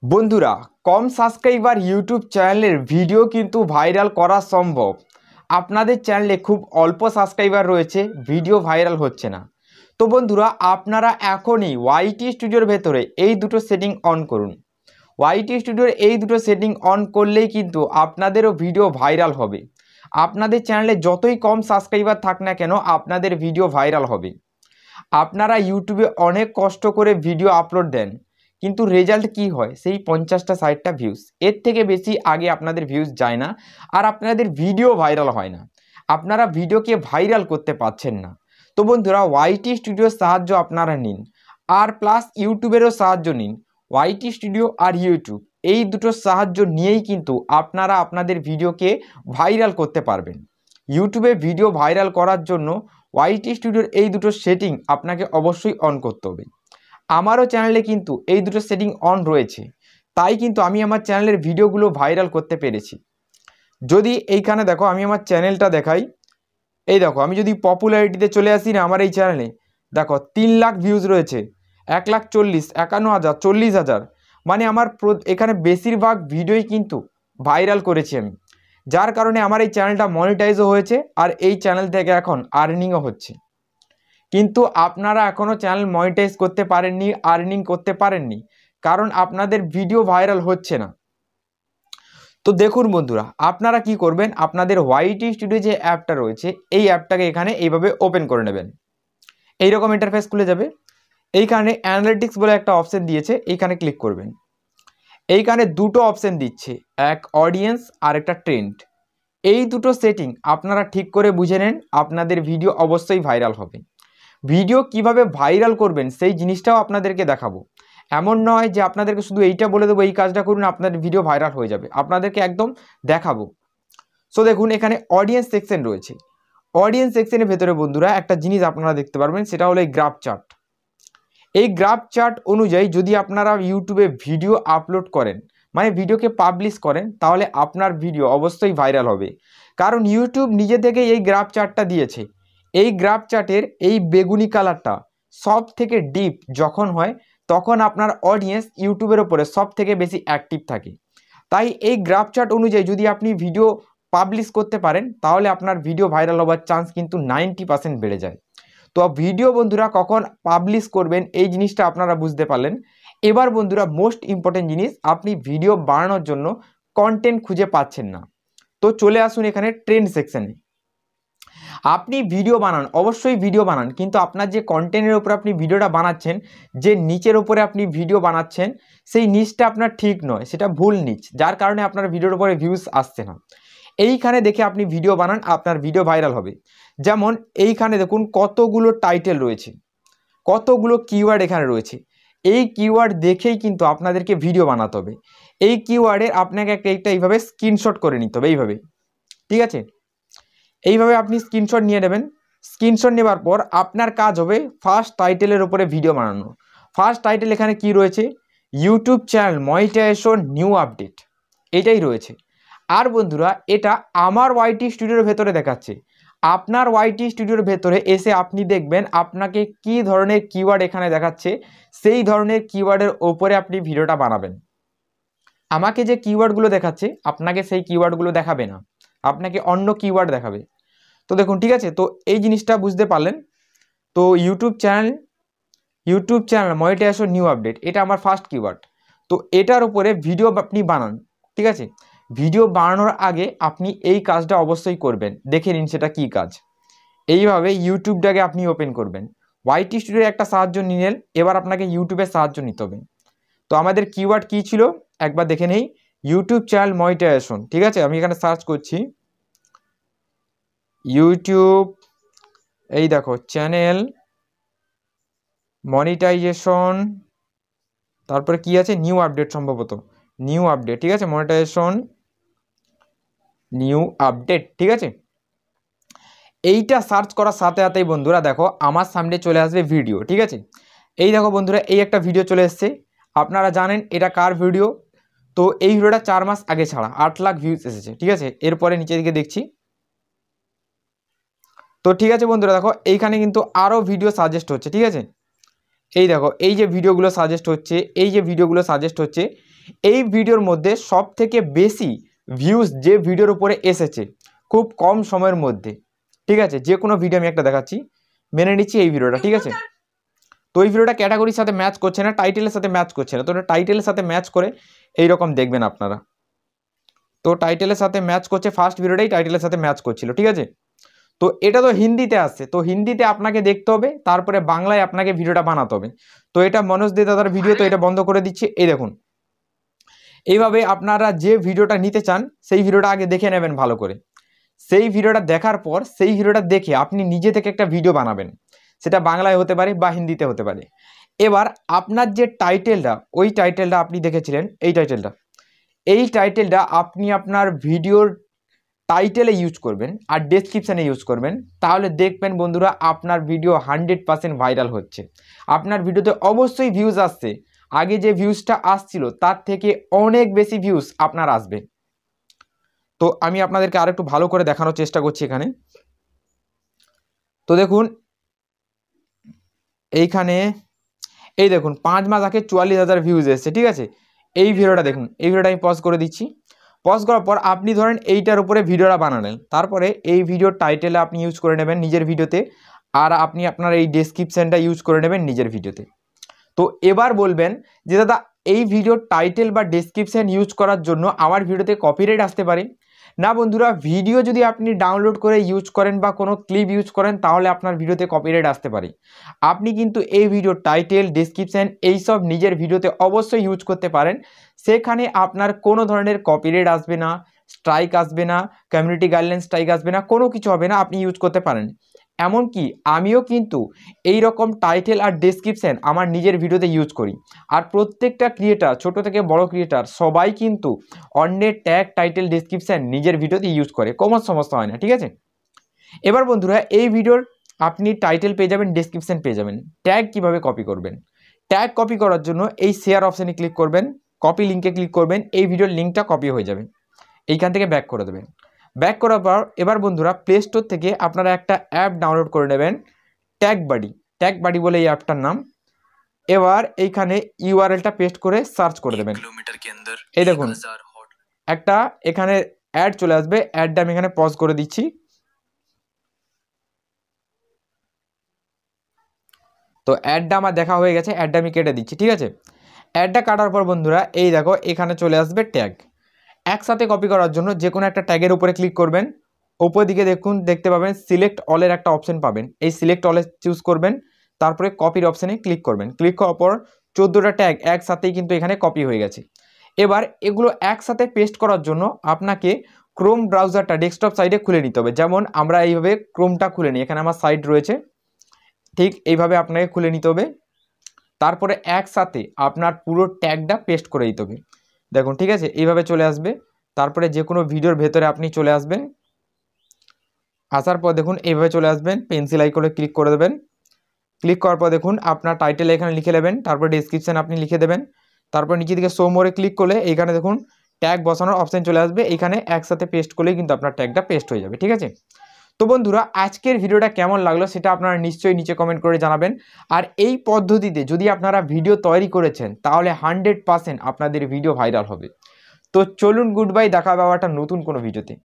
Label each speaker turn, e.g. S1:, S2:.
S1: বন্ধুরা, কম subscriber YouTube চ্যানেলের video কিন্তু ভাইরাল করা সম্ভব। আপনাদের চ্যানেলে খুব অল্প সাবস্ক্রাইবার রয়েছে, ভিডিও ভাইরাল হচ্ছে না। তো বন্ধুরা, আপনারা এখনই ওয়াইটি স্টুডিওর ভেতরে এই দুটো সেটিং অন করুন। ওয়াইটি স্টুডিওর এই দুটো সেটিং অন করলেই কিন্তু আপনাদেরও ভিডিও ভাইরাল হবে। আপনাদের চ্যানেলে যতই কম সাবস্ক্রাইবার থাক না কেন, আপনাদের ভিডিও ভাইরাল হবে। আপনারা ইউটিউবে অনেক কষ্ট করে ভিডিও আপলোড দেন, কিন্তু রেজাল্ট কি হয়? সেই 50টা 60টা ভিউজ, এর থেকে বেশি আগে আপনাদের ভিউজ যায় না, আর আপনাদের ভিডিও ভাইরাল হয় না। আপনারা ভিডিওকে ভাইরাল করতে পারছেন না। তো বন্ধুরা, ওয়াইটি স্টুডিওর সাহায্য আপনারা নিন, আর প্লাস ইউটিউবেরও সাহায্য নিন। ওয়াইটি স্টুডিও আর ইউটিউব এই দুটোর সাহায্য নিয়েই কিন্তু আপনারা আপনাদের ভিডিওকে ভাইরাল করতে পারবেন। ইউটিউবে ভিডিও ভাইরাল করার জন্য ওয়াইটি স্টুডিওর এই দুটো সেটিং আপনাকে অবশ্যই অন করতে হবে। আমারও চ্যানেলে কিন্তু এই দুটো সেটিং অন রয়েছে, তাই কিন্তু আমি আমার চ্যানেলের ভিডিওগুলো ভাইরাল করতে পেরেছি। যদি এইখানে দেখো, আমি আমার চ্যানেলটা দেখাই। এই দেখো, আমি যদি পপুলারিটিতে চলে আসি না, আমার এই চ্যানেলে দেখো 3 লাখ ভিউজ রয়েছে, 1,40,000, 51,000, 40,000। মানে আমার এখানে বেশিরভাগ ভিডিওই কিন্তু ভাইরাল করেছি আমি, যার কারণে আমার এই চ্যানেলটা মনিটাইজও হয়েছে, আর এই চ্যানেল থেকে এখন আর্নিংও হচ্ছে। কিন্তু আপনারা এখনও চ্যানেল মনিটাইজ করতে পারেননি, আর্নিং করতে পারেননি, কারণ আপনাদের ভিডিও ভাইরাল হচ্ছে না। তো দেখুন বন্ধুরা, আপনারা কি করবেন, আপনাদের ওয়াইটি স্টুডিও যে অ্যাপটা রয়েছে, এই অ্যাপটাকে এখানে এইভাবে ওপেন করে নেবেন। এইরকম ইন্টারফেস খুলে যাবে। এইখানে অ্যানালিটিক্স বলে একটা অপশন দিয়েছে, এইখানে ক্লিক করবেন। এইখানে দুটো অপশন দিচ্ছে, এক অডিয়েন্স আর একটা ট্রেন্ড। এই দুটো সেটিং আপনারা ঠিক করে বুঝে নেন, আপনাদের ভিডিও অবশ্যই ভাইরাল হবে। ভিডিও কিভাবে ভাইরাল করবেন সেই জিনিসটাও আপনাদেরকে দেখাবো। এমন নয় যে আপনাদেরকে শুধু এইটা বলে দেবো এই কাজটা করুন আপনাদের ভিডিও ভাইরাল হয়ে যাবে, আপনাদেরকে একদম দেখাবো। সো দেখুন, এখানে অডিয়েন্স সেকশন রয়েছে। অডিয়েন্স সেকশনের ভেতরে বন্ধুরা একটা জিনিস আপনারা দেখতে পারবেন, সেটা হলো এই গ্রাফ চার্ট। এই গ্রাফ চার্ট অনুযায়ী যদি আপনারা ইউটিউবে ভিডিও আপলোড করেন, মানে ভিডিওকে পাবলিশ করেন, তাহলে আপনার ভিডিও অবশ্যই ভাইরাল হবে। কারণ ইউটিউব নিজে থেকে এই গ্রাফ চার্টটা দিয়েছে। এই গ্রাফ চার্টের এই বেগুনি কালারটা সব থেকে ডিপ যখন হয়, তখন আপনার অডিয়েন্স ইউটিউবের ওপরে সব থেকে বেশি অ্যাক্টিভ থাকে। তাই এই গ্রাফ চার্ট অনুযায়ী যদি আপনি ভিডিও পাবলিশ করতে পারেন, তাহলে আপনার ভিডিও ভাইরাল হওয়ার চান্স কিন্তু 90% বেড়ে যায়। তো ভিডিও বন্ধুরা কখন পাবলিশ করবেন এই জিনিসটা আপনারা বুঝতে পারলেন। এবার বন্ধুরা, মোস্ট ইম্পর্টেন্ট জিনিস, আপনি ভিডিও বানানোর জন্য কন্টেন্ট খুঁজে পাচ্ছেন না, তো চলে আসুন এখানে ট্রেন্ড সেকশনে। আপনি ভিডিও বানান, অবশ্যই ভিডিও বানান, কিন্তু আপনার যে কন্টেন্টের উপরে আপনি ভিডিওটা বানাচ্ছেন, যে নিচের উপরে আপনি ভিডিও বানাচ্ছেন, সেই নিচটা আপনার ঠিক নয়, সেটা ভুল নিচ, যার কারণে আপনার ভিডিওর উপরে ভিউজ আসছে না। এইখানে দেখে আপনি ভিডিও বানান, আপনার ভিডিও ভাইরাল হবে। যেমন এইখানে দেখুন কতগুলো টাইটেল রয়েছে, কতগুলো কিওয়ার্ড এখানে রয়েছে। এই কিওয়ার্ড দেখেই কিন্তু আপনাদেরকে ভিডিও বানাতে হবে। এই কিওয়ার্ডের আপনাকে একটা এইভাবে স্ক্রিনশট করে নিতে হবে, এইভাবে, ঠিক আছে? এইভাবে আপনি স্ক্রিনশট নিয়ে নেবেন। স্ক্রিনশট নেবার পর আপনার কাজ হবে ফার্স্ট টাইটেলের উপরে ভিডিও বানানো। ফার্স্ট টাইটেল এখানে কি রয়েছে? YouTube channel monetization new update, এটাই রয়েছে। আর বন্ধুরা, এটা আমার ওয়াইটি স্টুডিওর ভেতরে দেখাচ্ছে। আপনার ওয়াইটি স্টুডিওর ভেতরে এসে আপনি দেখবেন আপনাকে কি ধরনের কিওয়ার্ড এখানে দেখাচ্ছে, সেই ধরনের কিওয়ার্ডের ওপরে আপনি ভিডিওটা বানাবেন। আমাকে যে কিওয়ার্ডগুলো দেখাচ্ছে আপনাকে সেই কিওয়ার্ডগুলো দেখাবে না, আপনাকে অন্য কিওয়ার্ড দেখাবে। তো দেখুন, ঠিক আছে, তো এই জিনিসটা বুঝতে পারলেন। তো YouTube channel monetization new update, এটা আমার ফার্স্ট কিওয়ার্ড। তো এটার উপরে ভিডিও আপনি বানান, ঠিক আছে? ভিডিও বানানোর আগে আপনি এই কাজটা অবশ্যই করবেন, দেখে নিন সেটা কি কাজ। এইভাবে ইউটিউবটাকে আপনি ওপেন করবেন। ওয়াইটি স্টুডিওর একটা সাহায্য নিলেন, এবার আপনাকে ইউটিউবের সাহায্য নিতে হবে। তো আমাদের কিওয়ার্ড কি ছিল একবার দেখে নেই, ইউটিউব চ্যানেল মনিটাইজেশন, ঠিক আছে? আমি এখানে সার্চ করছি ইউটিউব, এই দেখো চ্যানেল মনিটাইজেশন, তারপরে কি আছে, নিউ আপডেট, সম্ভবত নিউ আপডেট, ঠিক আছে? মনিটাইজেশন নিউ আপডেট, ঠিক আছে? এইটা সার্চ করার সাথে সাথেই বন্ধুরা দেখো আমার সামনে চলে আসবে ভিডিও, ঠিক আছে? এই দেখো বন্ধুরা, এই একটা ভিডিও চলে এসছে। আপনারা জানেন এটা কার ভিডিও? তো এই ভিডিওটা 4 মাস আগে ছাড়া, 8 লাখ ভিউজ এসেছে, ঠিক আছে? এরপরে নিচের দিকে দেখছি। তো ঠিক আছে বন্ধুরা, দেখো এইখানে কিন্তু আরও ভিডিও সাজেস্ট হচ্ছে, ঠিক আছে? এই দেখো, এই যে ভিডিওগুলো সাজেস্ট হচ্ছে, এই যে ভিডিওগুলো সাজেস্ট হচ্ছে, এই ভিডিওর মধ্যে সব থেকে বেশি ভিউজ যে ভিডিওর উপরে এসেছে খুব কম সময়ের মধ্যে, ঠিক আছে, যে কোনো ভিডিও আমি একটা দেখাচ্ছি, মেনে নিচ্ছি এই ভিডিওটা, ঠিক আছে। তো এই ভিডিওটা ক্যাটাগরির সাথে ম্যাচ করছে না, টাইটেলের সাথে ম্যাচ করছে না, তো টাইটেলের সাথে ম্যাচ করে এইরকম দেখবেন আপনারা। তো টাইটেলের সাথে ম্যাচ করছে, ফার্স্ট ভিডিওটাই টাইটেলের সাথে ম্যাচ করছিল, ঠিক আছে। তো এটা তো হিন্দিতে আসছে, তো হিন্দিতে আপনাকে দেখতে হবে, তারপরে বাংলায় আপনাকে ভিডিওটা বানাতে হবে। তো এটা মনোজ দে দাদার ভিডিও, তো এটা বন্ধ করে দিচ্ছি। এই দেখুন, এইভাবে আপনারা যে ভিডিওটা নিতে চান সেই ভিডিওটা আগে দেখে নেবেন ভালো করে। সেই ভিডিওটা দেখার পর সেই ভিডিওটা দেখে আপনি নিজে থেকে একটা ভিডিও বানাবেন, সেটা বাংলায় হতে পারে বা হিন্দিতে হতে পারে। এবার আপনার যে টাইটেলটা, ওই টাইটেলটা আপনি দেখেছিলেন, এই টাইটেলটা আপনি আপনার ভিডিওর টাইটেলে ইউজ করবেন আর ডেসক্রিপশানে ইউজ করবেন, তাহলে দেখবেন বন্ধুরা আপনার ভিডিও 100% ভাইরাল হচ্ছে। আপনার ভিডিওতে অবশ্যই ভিউজ আসছে, আগে যে ভিউজটা আসছিল তার থেকে অনেক বেশি ভিউজ আপনার আসবে। তো আমি আপনাদেরকে আরেকটু ভালো করে দেখানোর চেষ্টা করছি এখানে। তো দেখুন এইখানে, এই দেখুন 5 মাস আগে 44,000 ভিউজ এসেছে, ঠিক আছে। এই ভিডিওটা দেখুন, এই ভিডিওটা আমি পজ করে দিচ্ছি। পজ করার পর আপনি ধরেন এইটার উপরে ভিডিওটা বানালেন, তারপরে এই ভিডিওর টাইটেলে আপনি ইউজ করে নেবেন নিজের ভিডিওতে, আর আপনি আপনার এই ডেসক্রিপশানটা ইউজ করে নেবেন নিজের ভিডিওতে। তো এবার বলবেন যে দাদা এই ভিডিওর টাইটেল বা ডেসক্রিপশান ইউজ করার জন্য আমার ভিডিওতে কপিরাইট আসতে পারে। না বন্ধুরা, ভিডিও যদি আপনি ডাউনলোড করে ইউজ করেন বা কোনো ক্লিপ ইউজ করেন তাহলে আপনার ভিডিওতে কপিরাইট আসতে পারে। আপনি কিন্তু এই ভিডিওর টাইটেল, ডেসক্রিপশান এইসব নিজের ভিডিওতে অবশ্যই ইউজ করতে পারেন, সেখানে আপনার কোনো ধরনের কপিরাইট আসবে না, স্ট্রাইক আসবে না, কমিউনিটি গাইডলাইন স্ট্রাইক আসবে না, কোনো কিছু হবে না, আপনি ইউজ করতে পারেন। এমনকি আমিও কিন্তু এই রকম টাইটেল আর ডেসক্রিপশন আমার নিজের ভিডিওতে ইউজ করি। আর প্রত্যেকটা ক্রিয়েটার, ছোট থেকে বড় ক্রিয়েটার, সবাই কিন্তু অন্যের ট্যাগ, টাইটেল, ডেসক্রিপশন নিজের ভিডিওতে ইউজ করে, কোনো সমস্যা হয় না, ঠিক আছে। এবার বন্ধুরা এই ভিডিওর আপনি টাইটেল পেয়ে যাবেন, ডেসক্রিপশন পেয়ে যাবেন। ট্যাগ কিভাবে কপি করবেন? ট্যাগ কপি করার জন্য এই শেয়ার অপশানে ক্লিক করবেন, কপি লিঙ্কে ক্লিক করবেন, এই ভিডিওর লিঙ্কটা কপি হয়ে যাবে। এইখান থেকে ব্যাক করে দেবেন। ব্যাক করার পর এবার বন্ধুরা প্লে স্টোর থেকে আপনারা একটা অ্যাপ ডাউনলোড করে নেবেন, ট্যাগ বাডি বলে এই অ্যাপটার নাম। এবার এইখানে ইউআরএলটা পেস্ট করে সার্চ করে দেবেন। এই দেখুন একটা এখানে অ্যাড চলে আসবে, অ্যাডটা আমি এখানে পজ করে দিচ্ছি। তো অ্যাডটা আমার দেখা হয়ে গেছে, অ্যাডটা আমি কেটে দিচ্ছি, ঠিক আছে। অ্যাডটা কাটার পর বন্ধুরা এই দেখো এখানে চলে আসবে ট্যাগ। একসাথে কপি করার জন্য যে কোনো একটা ট্যাগের উপরে ক্লিক করবেন, ওপর দিকে দেখুন দেখতে পাবেন সিলেক্ট অলের একটা অপশন পাবেন, এই সিলেক্ট অলে চুজ করবেন, তারপরে কপির অপশানে ক্লিক করবেন। ক্লিক করার পর 14টা ট্যাগ একসাথেই কিন্তু এখানে কপি হয়ে গেছে। এবার এগুলো একসাথে পেস্ট করার জন্য আপনাকে ক্রোম ব্রাউজারটা ডেস্কটপ সাইডে খুলে নিতে হবে। যেমন আমরা এইভাবে ক্রোমটা খুলে নিই, এখানে আমার সাইট রয়েছে, ঠিক এইভাবে আপনাকে খুলে নিতে হবে। তারপরে একসাথে আপনার পুরো ট্যাগটা পেস্ট করে দিতে হবে, দেখুন, ঠিক আছে, এইভাবে চলে আসবে। তারপরে যে কোনো ভিডিওর ভেতরে আপনি চলে আসবেন, আসার পর দেখুন এইভাবে চলে আসবেন, পেন্সিল আইকনে ক্লিক করে দেবেন। ক্লিক করার পর দেখুন আপনার টাইটেল এখানে লিখে নেবেন, তারপর ডেসক্রিপশন আপনি লিখে দেবেন। তারপর নিচে দিকে শো মোরে ক্লিক করলে এইখানে দেখুন ট্যাগ বসানোর অপশান চলে আসবে, এইখানে একসাথে পেস্ট করলেই কিন্তু আপনার ট্যাগটা পেস্ট হয়ে যাবে, ঠিক আছে। তো বন্ধুরা আজকের ভিডিওটা কেমন লাগলো সেটা আপনারা নিশ্চয়ই নিচে কমেন্ট করে জানাবেন। আর এই পদ্ধতিতে যদি আপনারা ভিডিও তৈরি করেছেন তাহলে 100% আপনাদের ভিডিও ভাইরাল হবে। তো চলুন, গুড বাই, দেখা হবে আবার একটা নতুন কোনো ভিডিওতে।